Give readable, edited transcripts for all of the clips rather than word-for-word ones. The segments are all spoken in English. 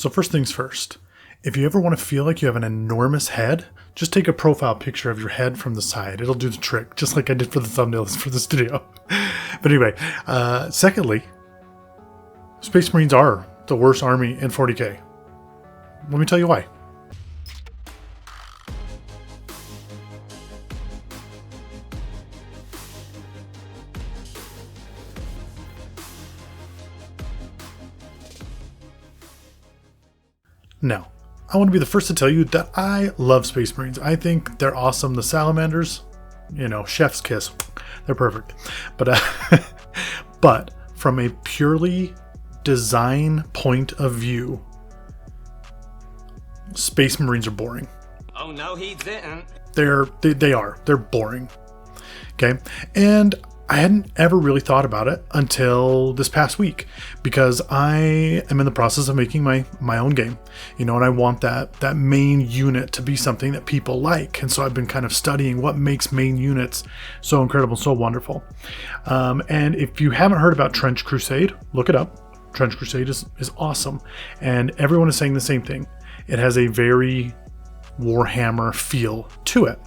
So first things first, if you ever want to feel like you have an enormous head, just take a profile picture of your head from the side. It'll do the trick, just like I did for the thumbnails for this video. But anyway, secondly, Space Marines are the worst army in 40K. Let me tell you why. Now, I want to be the first to tell you that I love Space Marines. I think they're awesome. The salamanders, chef's kiss. They're perfect. But but from a purely design point of view, Space Marines are boring. Oh no, he didn't. They are. They're boring. Okay? And I hadn't ever really thought about it until this past week, because I am in the process of making my own game, and I want that main unit to be something that people like. And so I've been kind of studying what makes main units so incredible, so wonderful. And if you haven't heard about Trench Crusade, look it up. Trench Crusade is awesome. And everyone is saying the same thing. It has a very Warhammer feel to it.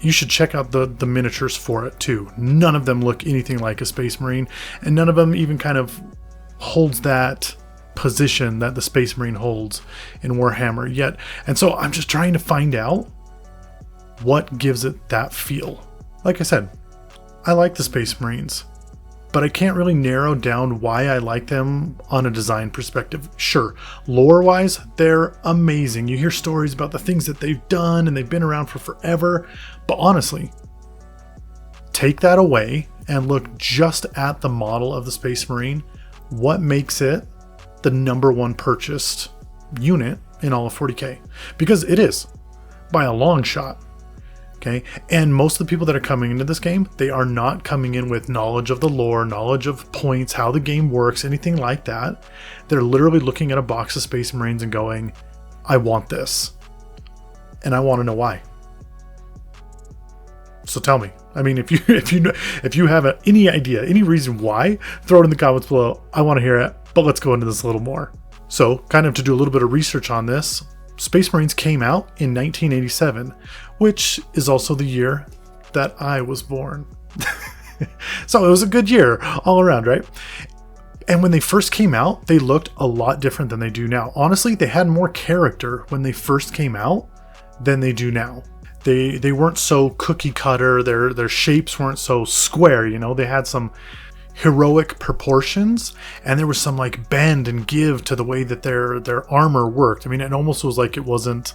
You should check out the miniatures for it too. None of them look anything like a Space Marine, and none of them even kind of holds that position that the Space Marine holds in Warhammer yet. And so I'm just trying to find out what gives it that feel. Like I said, I like the Space Marines, but I can't really narrow down why I like them on a design perspective. Sure, lore-wise, they're amazing. You hear stories about the things that they've done, and they've been around for forever. But honestly, take that away and look just at the model of the Space Marine. What makes it the #1 purchased unit in all of 40K? Because it is, by a long shot. Okay, and most of the people that are coming into this game, they are not coming in with knowledge of the lore, knowledge of points, how the game works, anything like that. They're literally looking at a box of Space Marines and going, I want this. And I want to know why. So tell me. I mean, if you have any idea, any reason why, throw it in the comments below. I want to hear it, but let's go into this a little more. So, kind of to do a little bit of research on this, Space Marines came out in 1987, which is also the year that I was born. So it was a good year all around, right? And when they first came out, they looked a lot different than they do now. Honestly, they had more character when they first came out than they do now. They weren't so cookie cutter, their shapes weren't so square, they had some heroic proportions, and there was some like bend and give to the way that their armor worked. I mean, it almost was like it wasn't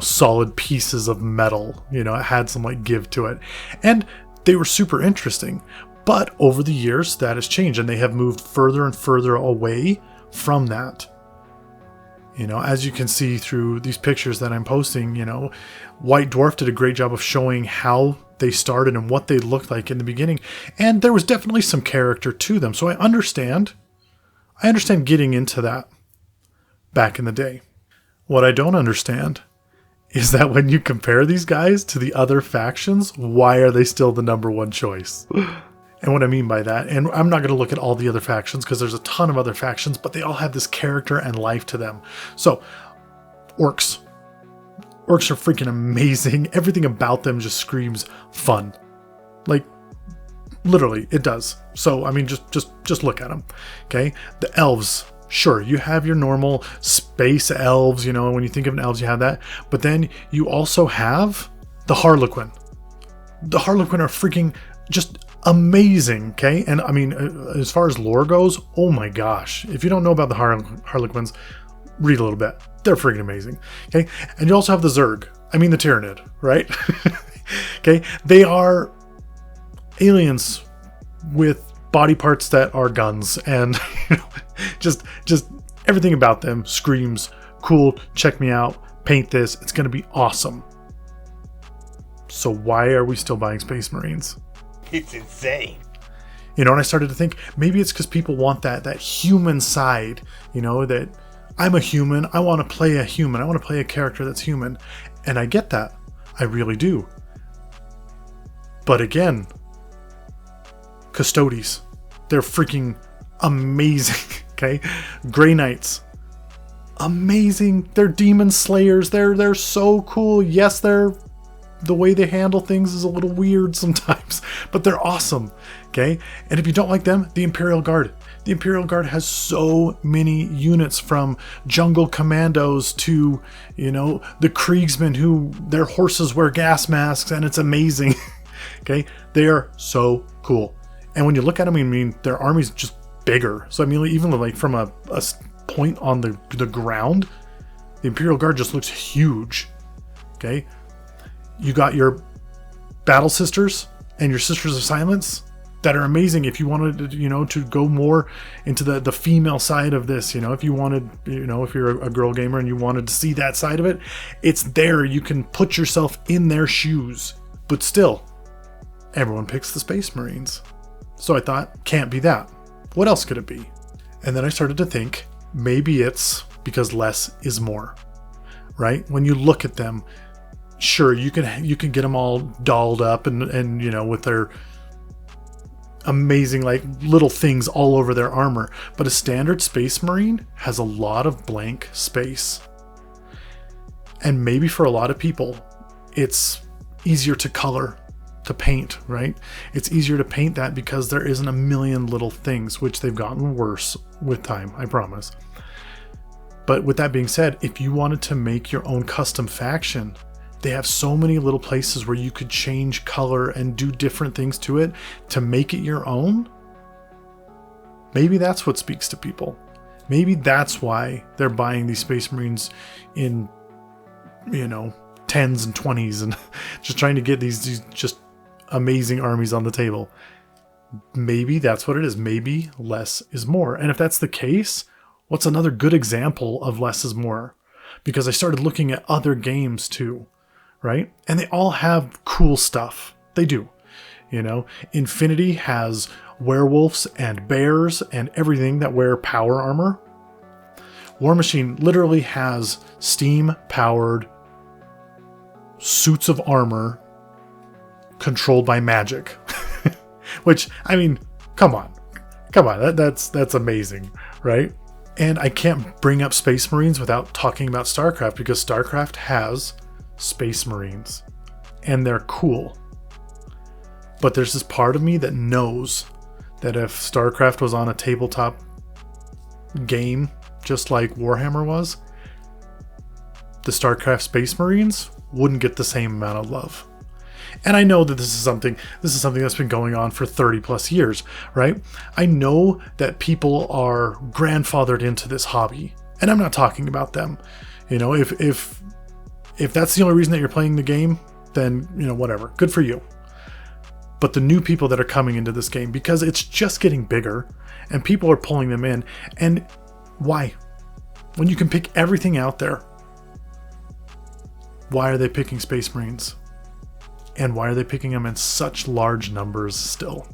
solid pieces of metal. It had some like give to it, and they were super interesting. But over the years that has changed, and they have moved further and further away from that. As you can see through these pictures that I'm posting, White Dwarf did a great job of showing how they started and what they looked like in the beginning. And there was definitely some character to them. So I understand getting into that back in the day. What I don't understand is that when you compare these guys to the other factions, why are they still the #1 choice? And what I mean by that, and I'm not going to look at all the other factions because there's a ton of other factions, but they all have this character and life to them. So, orcs. Orcs are freaking amazing. Everything about them just screams fun. Like, literally, it does. So, I mean, just look at them. Okay? The elves. Sure, you have your normal space elves, when you think of an elves, you have that. But then you also have the Harlequin. The Harlequin are freaking just amazing, okay? And I mean, as far as lore goes, oh my gosh. If you don't know about the Harlequins, read a little bit. They're freaking amazing, okay? And you also have the Zerg. I mean the Tyranid, right? Okay? They are aliens with body parts that are guns, and just everything about them screams cool, check me out, paint this, it's going to be awesome. So why are we still buying Space Marines? It's insane. And I started to think maybe it's because people want that human side, that I'm a human, I want to play a human, I want to play a character that's human. And I get that. I really do. But again, Custodes, they're freaking amazing. Okay, Grey Knights, amazing. They're demon slayers. They're so cool. Yes, the way they handle things is a little weird sometimes, but they're awesome. Okay. And if you don't like them, the Imperial Guard. The Imperial Guard has so many units, from jungle commandos to, the Kriegsmen, who their horses wear gas masks, and it's amazing. Okay. They are so cool. And when you look at them, I mean, their army's just bigger. So, I mean, even like from a point on the ground, the Imperial Guard just looks huge. Okay. You got your Battle Sisters and your Sisters of Silence that are amazing. If you wanted to, to go more into the female side of this, if you wanted, if you're a girl gamer and you wanted to see that side of it, it's there. You can put yourself in their shoes. But still, everyone picks the Space Marines. So I thought, can't be that. What else could it be? And then I started to think, maybe it's because less is more, right? When you look at them, sure, you can get them all dolled up and with their amazing like little things all over their armor, but a standard Space Marine has a lot of blank space. And maybe for a lot of people, it's easier to color, to paint, right? It's easier to paint that because there isn't a million little things, which they've gotten worse with time, I promise. But with that being said, if you wanted to make your own custom faction, they have so many little places where you could change color and do different things to it to make it your own. Maybe that's what speaks to people. Maybe that's why they're buying these Space Marines in, 10s and 20s and just trying to get these just amazing armies on the table. Maybe that's what it is. Maybe less is more. And if that's the case, what's another good example of less is more? Because I started looking at other games too. Right? And they all have cool stuff. They do. Infinity has werewolves and bears and everything that wear power armor. War Machine literally has steam-powered suits of armor controlled by magic. Which, I mean, come on. That's amazing, right? And I can't bring up Space Marines without talking about StarCraft, because StarCraft has Space Marines and they're cool. But there's this part of me that knows that if StarCraft was on a tabletop game just like Warhammer was, the StarCraft Space Marines wouldn't get the same amount of love. And I know that this is something that's been going on for 30 plus years, right? I know that people are grandfathered into this hobby, and I'm not talking about them. If that's the only reason that you're playing the game, then, whatever. Good for you. But the new people that are coming into this game, because it's just getting bigger and people are pulling them in. And why? When you can pick everything out there, why are they picking Space Marines? And why are they picking them in such large numbers still?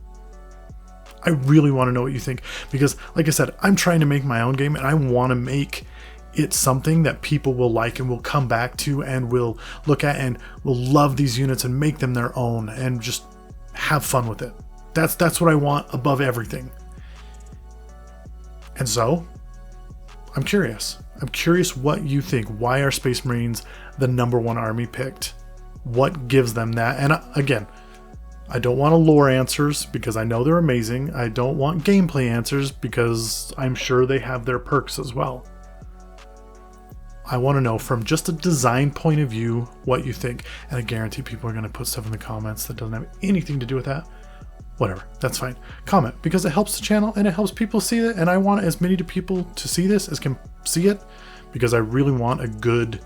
I really want to know what you think, because like I said, I'm trying to make my own game and I want to make it's something that people will like and will come back to and will look at and will love these units and make them their own and just have fun with it. That's what I want above everything. And so, I'm curious. I'm curious what you think. Why are Space Marines the number one army picked? What gives them that? And again, I don't want lore answers because I know they're amazing. I don't want gameplay answers because I'm sure they have their perks as well. I want to know from just a design point of view what you think. And I guarantee people are going to put stuff in the comments that doesn't have anything to do with that. Whatever, that's fine. Comment, because it helps the channel and it helps people see it. And I want as many people to see this as can see it, because I really want a good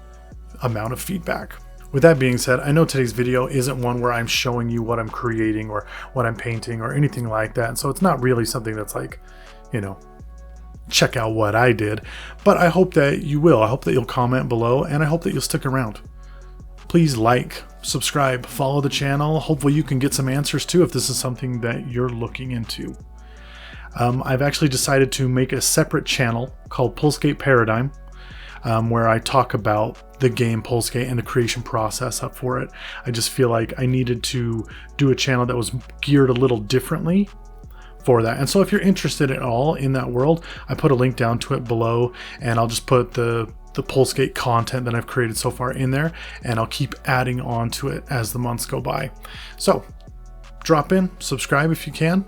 amount of feedback. With that being said, I know today's video isn't one where I'm showing you what I'm creating or what I'm painting or anything like that. And so it's not really something that's like, check out what I did, but I hope that you will. I hope that you'll comment below, and I hope that you'll stick around. Please like, subscribe, follow the channel. Hopefully you can get some answers too if this is something that you're looking into. I've actually decided to make a separate channel called Polskate Paradigm, where I talk about the game Polskate and the creation process up for it. I just feel like I needed to do a channel that was geared a little differently for that. And so if you're interested at all in that world, I put a link down to it below, and I'll just put the Pulsegate content that I've created so far in there, and I'll keep adding on to it as the months go by. So drop in, subscribe if you can.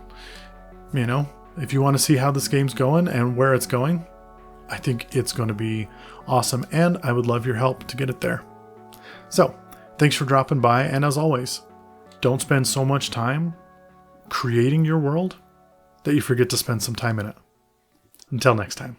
You know, if you want to see how this game's going and where it's going, I think it's going to be awesome, and I would love your help to get it there. So thanks for dropping by, and as always, don't spend so much time creating your world that you forget to spend some time in it. Until next time.